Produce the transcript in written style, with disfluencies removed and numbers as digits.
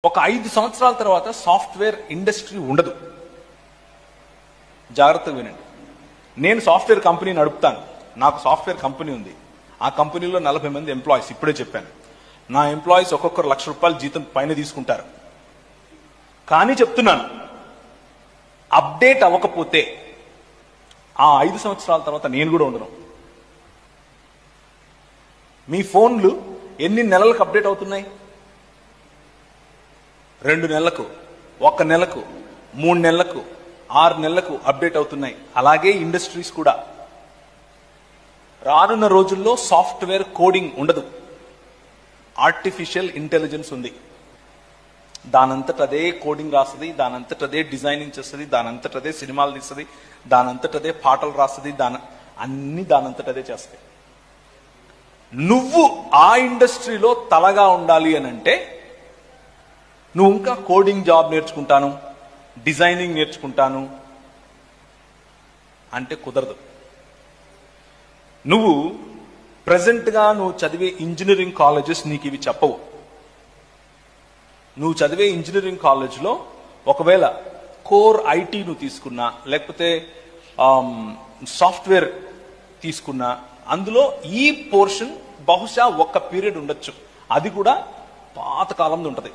ఒక 5 సంవత్సరాల తర్వాత సాఫ్ట్వేర్ ఇండస్ట్రీ ఉండదు. జాగ్రత్తగా వినండి. నేను సాఫ్ట్వేర్ కంపెనీ నడుపుతాను. నాకు సాఫ్ట్వేర్ కంపెనీ ఉంది. ఆ కంపెనీలో 40 మంది ఎంప్లాయీస్. ఇప్పుడే చెప్పాను, నా ఎంప్లాయీస్ ఒక్కొక్కరు ₹1,00,000 జీతం పైన తీసుకుంటారు. కానీ చెప్తున్నాను, అప్డేట్ అవ్వకపోతే ఆ 5 సంవత్సరాల తర్వాత నేను కూడా ఉండను. మీ ఫోన్లు ఎన్ని నెలలకు అప్డేట్ అవుతున్నాయి? 2 నెలలకు, 1 నెలకు, 3 నెలలకు, 6 నెలలకు అప్డేట్ అవుతున్నాయి. అలాగే ఇండస్ట్రీస్ కూడా. రానున్న రోజుల్లో సాఫ్ట్వేర్ కోడింగ్ ఉండదు, ఆర్టిఫిషియల్ ఇంటెలిజెన్స్ ఉంది. దానంతట అదే కోడింగ్ రాస్తుంది, దానంతట అదే డిజైనింగ్ చేస్తుంది, దానంతట అదే సినిమాలు తీస్తుంది, దానంతట అదే పాటలు రాస్తుంది, అన్ని దానంతట అదే చేస్తాయి. నువ్వు ఆ ఇండస్ట్రీలో తలగా ఉండాలి అని అంటే నువ్వు ఇంకా కోడింగ్ జాబ్ నేర్చుకుంటాను, డిజైనింగ్ నేర్చుకుంటాను అంటే కుదరదు. నువ్వు ప్రెజెంట్గా నువ్వు చదివే ఇంజనీరింగ్ కాలేజెస్ నీకు ఇవి చెప్పవు. నువ్వు చదివే ఇంజనీరింగ్ కాలేజ్లో ఒకవేళ కోర్ ఐటీ నువ్వు తీసుకున్నా, లేకపోతే సాఫ్ట్వేర్ తీసుకున్నా, అందులో ఈ పోర్షన్ బహుశా 1 పీరియడ్ ఉండొచ్చు. అది కూడా పాతకాలంలో ఉంటుంది.